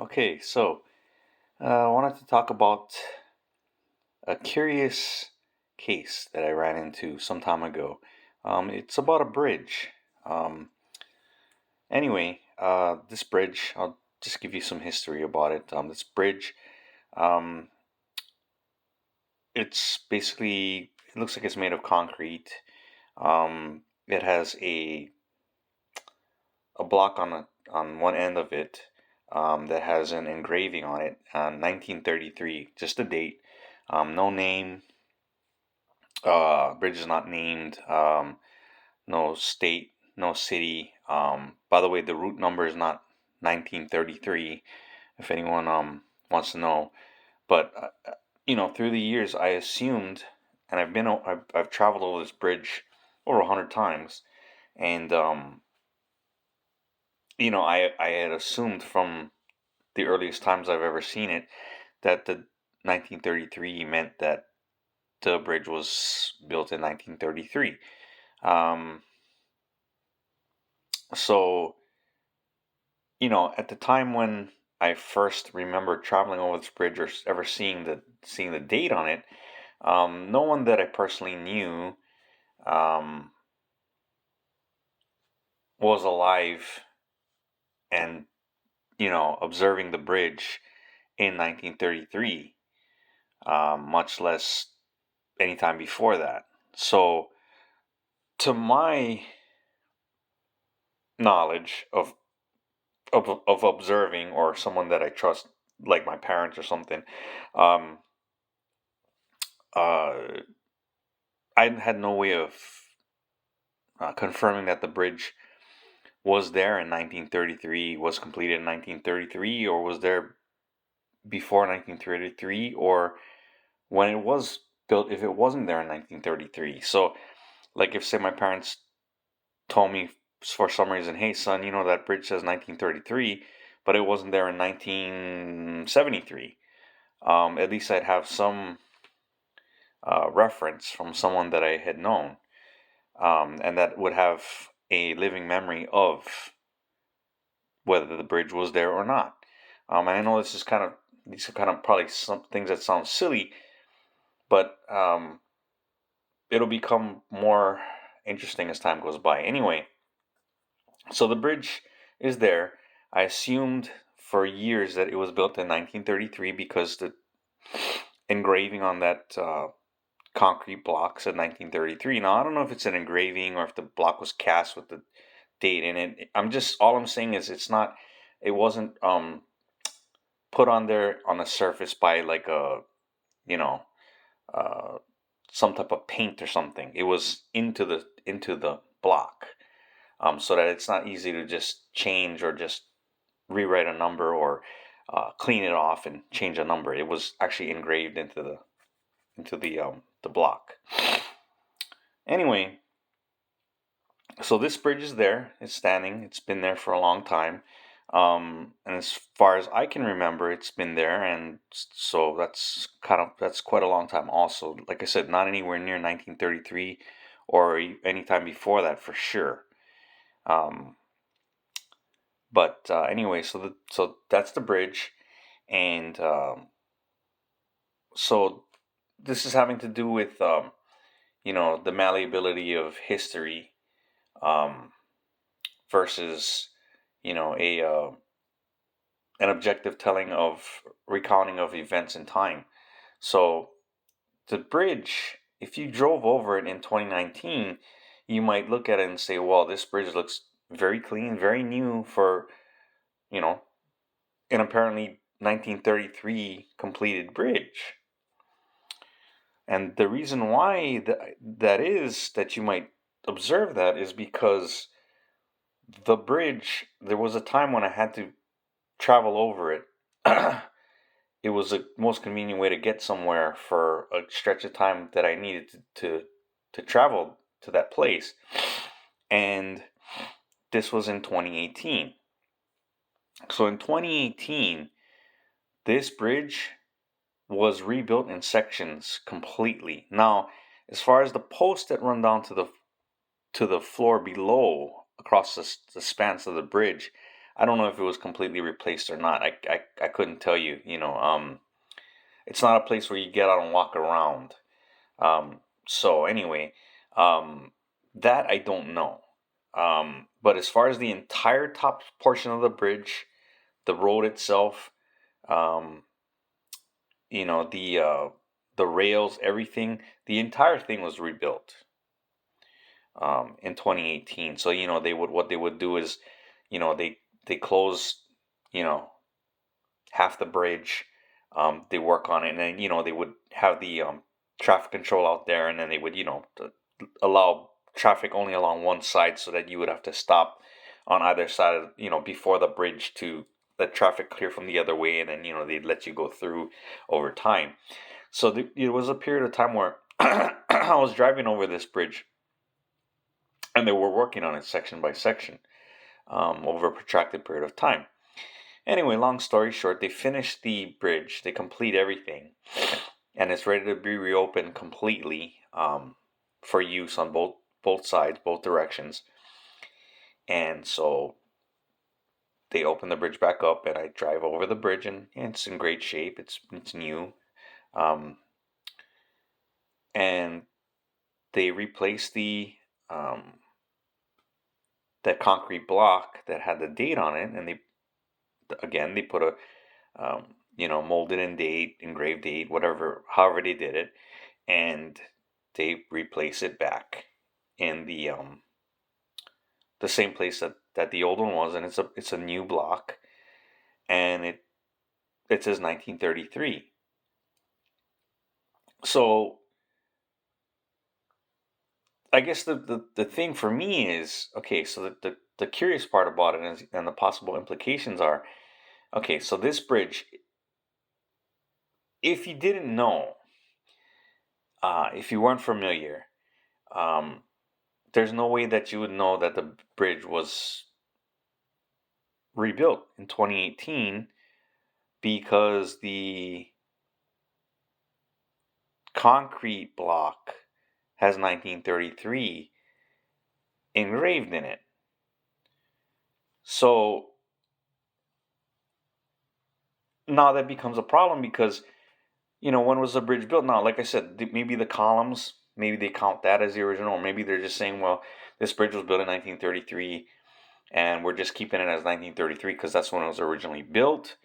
Okay, so I wanted to talk about a curious case that I ran into some time ago. It's about a bridge. Um, this bridge, I'll just give you some history about it. This bridge, um, it looks like it's made of concrete. It has a block on one end of it that has an engraving on it, 1933, just the date. No name, bridge is not named. No state, no city. By the way, the route number is not 1933. If anyone wants to know, but through the years, I assumed, and I've traveled over this bridge over 100 times, and I had assumed from the earliest times I've ever seen it that the 1933 meant that the bridge was built in 1933. Um, so, at the time when I first remember traveling over this bridge or ever seeing the date on it, no one that I personally knew um, was alive and observing the bridge in 1933, much less any time before that. So, to my knowledge of observing or someone that I trust, like my parents or something, um, uh, I had no way of confirming that the bridge was there in 1933, was completed in 1933, or was there before 1933, or when it was built, if it wasn't there in 1933. So, like if, say, my parents told me for some reason, hey, son, that bridge says 1933, but it wasn't there in 1973. At least I'd have some reference from someone that I had known, and that would have a living memory of whether the bridge was there or not. And I know these are kind of probably some things that sound silly, but it'll become more interesting as time goes by. Anyway, so the bridge is there. I assumed for years that it was built in 1933 because the engraving on that concrete block said 1933. Now I don't know if it's an engraving or if the block was cast with the date in it. All I'm saying is it wasn't put on there on the surface by like a you know uh, some type of paint or something. It was into the block, so that it's not easy to just change or just rewrite a number or clean it off and change a number. It was actually engraved into the block. Anyway, so this bridge is there. It's standing. It's been there for a long time. And as far as I can remember, it's been there, and so that's quite a long time. Also, like I said, not anywhere near 1933 or any time before that for sure. Um, but anyway, so that's the bridge, and so this is having to do with the malleability of history, um, versus a an objective telling of recounting of events in time. So the bridge, if you drove over it in 2019, you might look at it and say, "Well, this bridge looks very clean, very new for you know an apparently 1933 completed bridge." And the reason why that is that you might observe that is because the bridge, there was a time when I had to travel over it. It was the most convenient way to get somewhere for a stretch of time that I needed to travel to that place. And this was in 2018. So in 2018, this bridge was rebuilt in sections completely. Now, as far as the posts that run down to the floor below across the spans of the bridge, I don't know if it was completely replaced or not. I couldn't tell you. It's not a place where you get out and walk around. So anyway, that I don't know. But as far as the entire top portion of the bridge, the road itself, um, the rails, everything, the entire thing was rebuilt in 2018. So what they would do is, they close, you know, half the bridge. They work on it, and then they would have the traffic control out there, and then they would allow traffic only along one side, so that you would have to stop on either side of, before the bridge to let traffic clear from the other way, and then they'd let you go through over time. So it was a period of time where I was driving over this bridge, and they were working on it section by section over a protracted period of time. Anyway, long story short, they finish the bridge, they complete everything, and it's ready to be reopened completely for use on both sides, both directions. And so they open the bridge back up, and I drive over the bridge, and it's in great shape. It's new, and they replaced um, that concrete block that had the date on it, and they put a molded in date, engraved date, whatever, however they did it, and they replace it back in the same place that the old one was, and it's a new block, and it says 1933. So I guess the thing for me is, okay, so the curious part about it is, and the possible implications are, okay, so this bridge, if you didn't know, if you weren't familiar, um, there's no way that you would know that the bridge was rebuilt in 2018, because the concrete block has 1933 engraved in it. So now that becomes a problem, because when was the bridge built? Now, like I said, maybe the columns, maybe they count that as the original, or maybe they're just saying, well, this bridge was built in 1933, and we're just keeping it as 1933 because that's when it was originally built.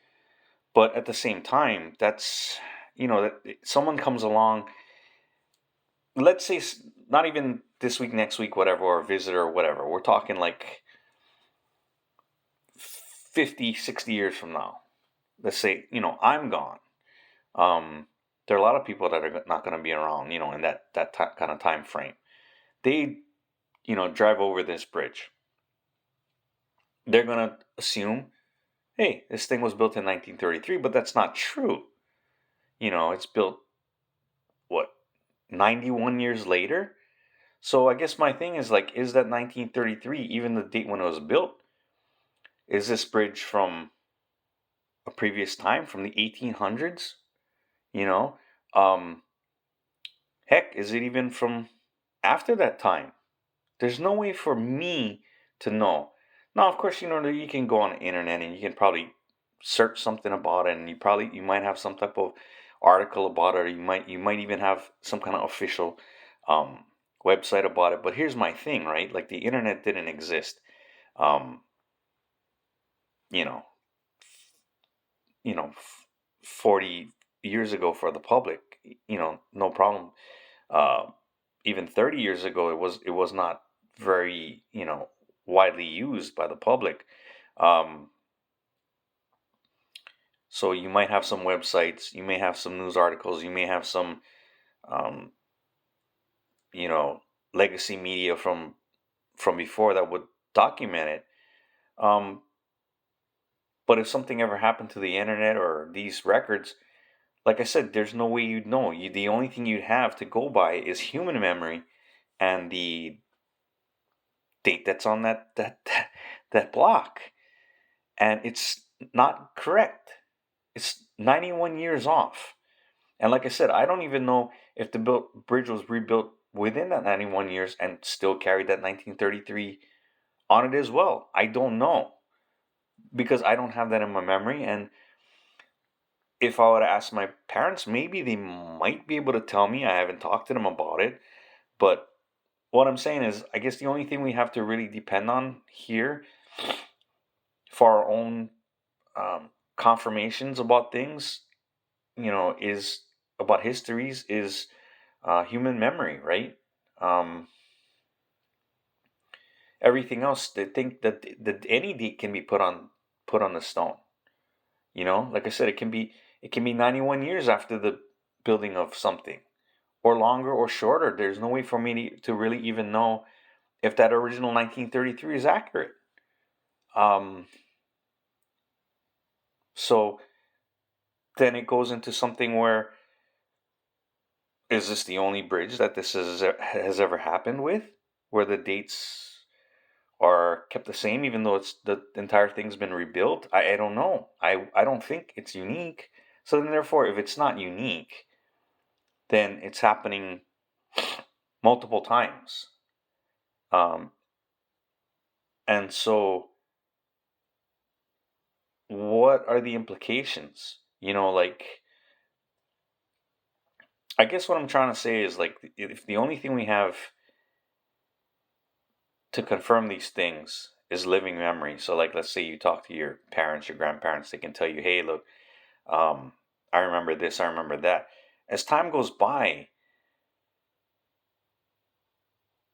But at the same time, that's, that someone comes along, let's say not even this week, next week, whatever, or a visitor or whatever. We're talking like 50, 60 years from now. Let's say, I'm gone. There are a lot of people that are not going to be around, in that kind of time frame. They, drive over this bridge. They're going to assume, hey, this thing was built in 1933, but that's not true. It's built, what, 91 years later? So I guess my thing is, like, is that 1933 even the date when it was built? Is this bridge from a previous time, from the 1800s? Heck, is it even from after that time? There's no way for me to know. Now, of course, you can go on the internet and you can probably search something about it, and you might have some type of article about it, or you might even have some kind of official website about it. But here's my thing, right? Like, the internet didn't exist, um, you know, 40 years ago for the public. No problem. Uh, Even 30 years ago, it was not very, widely used by the public. Um, so you might have some websites, you may have some news articles, you may have some, um, you know, legacy media from before that would document it. Um, but if something ever happened to the internet or these records, like I said, there's no way you'd know. The only thing you'd have to go by is human memory and the date that's on that block, and it's not correct. It's 91 years off. And like I said, I don't even know if the bridge was rebuilt within that 91 years and still carried that 1933 on it as well. I don't know. because I don't have that in my memory. And if I were to ask my parents, maybe they might be able to tell me. I haven't talked to them about it. But what I'm saying is, I guess the only thing we have to really depend on here for our own confirmations about things, is about histories, is human memory, right? Um, Everything else, they think that any date can be put on the stone. Like I said, it can be 91 years after the building of something, or longer or shorter. There's no way for me to really even know if that original 1933 is accurate. Um, so then it goes into something where, is this the only bridge that this has ever happened with, where the dates are kept the same, even though it's the entire thing's been rebuilt? I don't know. I don't think it's unique. So then, therefore, if it's not unique, then it's happening multiple times. Um, and so, what are the implications? Like, I guess what I'm trying to say is, like, if the only thing we have to confirm these things is living memory. So, like, let's say you talk to your parents, your grandparents, they can tell you, hey, look, I remember this, I remember that. As time goes by,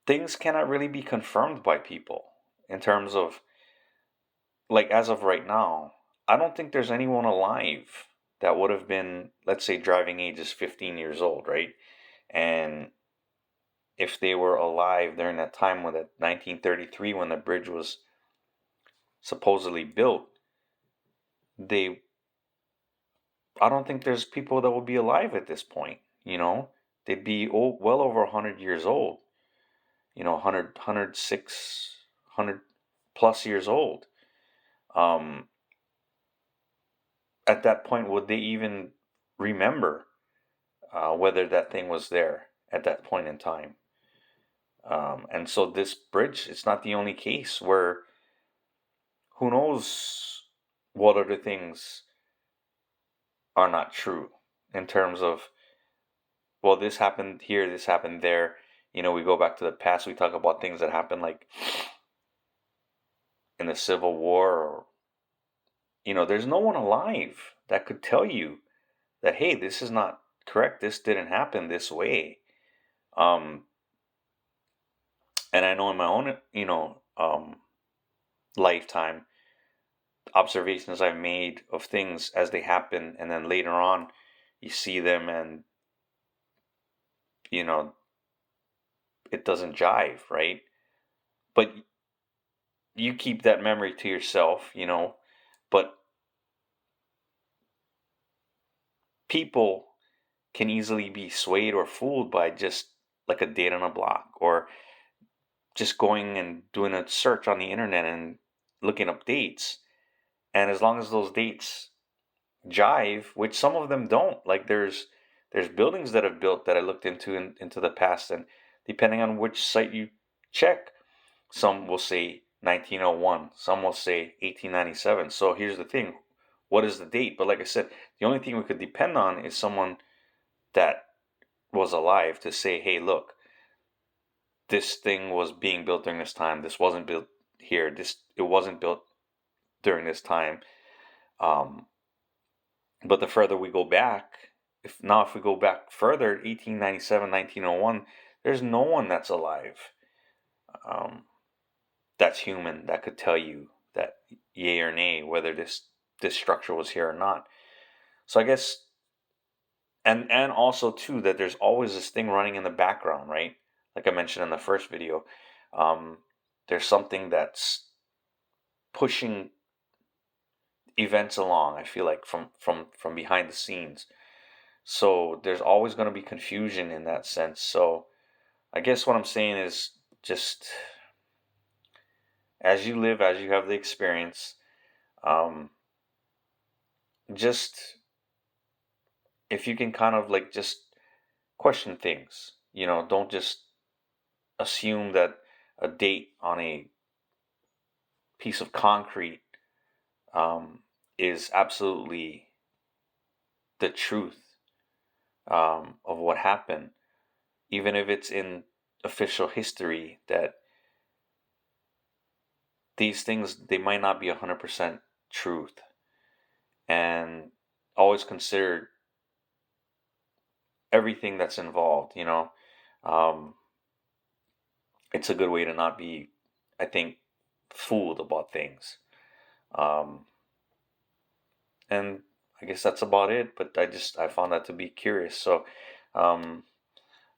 things cannot really be confirmed by people in terms of, like, as of right now, I don't think there's anyone alive that would have been, let's say, driving age is 15 years old, right? And if they were alive during that time, when that 1933, when the bridge was supposedly built, they I don't think there's people that would be alive at this point. They'd be well over 100 years old. 100, 100 plus years old. Um, at that point, would they even remember whether that thing was there at that point in time? And so this bridge, it's not the only case where, who knows what other things are not true, in terms of, well, this happened here, this happened there. We go back to the past, we talk about things that happened, like in the Civil War, or, there's no one alive that could tell you that, hey, this is not correct, this didn't happen this way. And I know in my own, lifetime, observations I've made of things as they happen, and then later on, you see them, and, you know, it doesn't jive, right? But you keep that memory to yourself, but people can easily be swayed or fooled by just like a date on a block, or just going and doing a search on the internet and looking up dates. And as long as those dates jive, which some of them don't, like there's buildings that have built that I looked into the past, and depending on which site you check, some will say 1901, some will say 1897. So here's the thing, what is the date? But like I said, the only thing we could depend on is someone that was alive to say, hey, look, this thing was being built during this time, this wasn't built here, it wasn't built during this time. But the further we go back, if we go back further, 1897, 1901, there's no one that's alive, um, that's human, that could tell you that yay or nay whether this structure was here or not. So I guess, and also too, that there's always this thing running in the background, right? Like I mentioned in the first video, um, there's something that's pushing events along. I feel like from behind the scenes. So there's always going to be confusion in that sense. So I guess what I'm saying is, just as you live, as you have the experience, um, just if you can kind of like just question things, don't just assume that a date on a piece of concrete is absolutely the truth of what happened, even if it's in official history, that these things, they might not be 100% truth. And always consider everything that's involved, um, it's a good way to not be, I think, fooled about things. um, and I guess that's about it, but I found that to be curious. So um,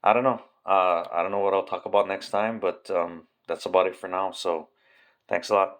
I don't know what I'll talk about next time, but that's about it for now. So thanks a lot.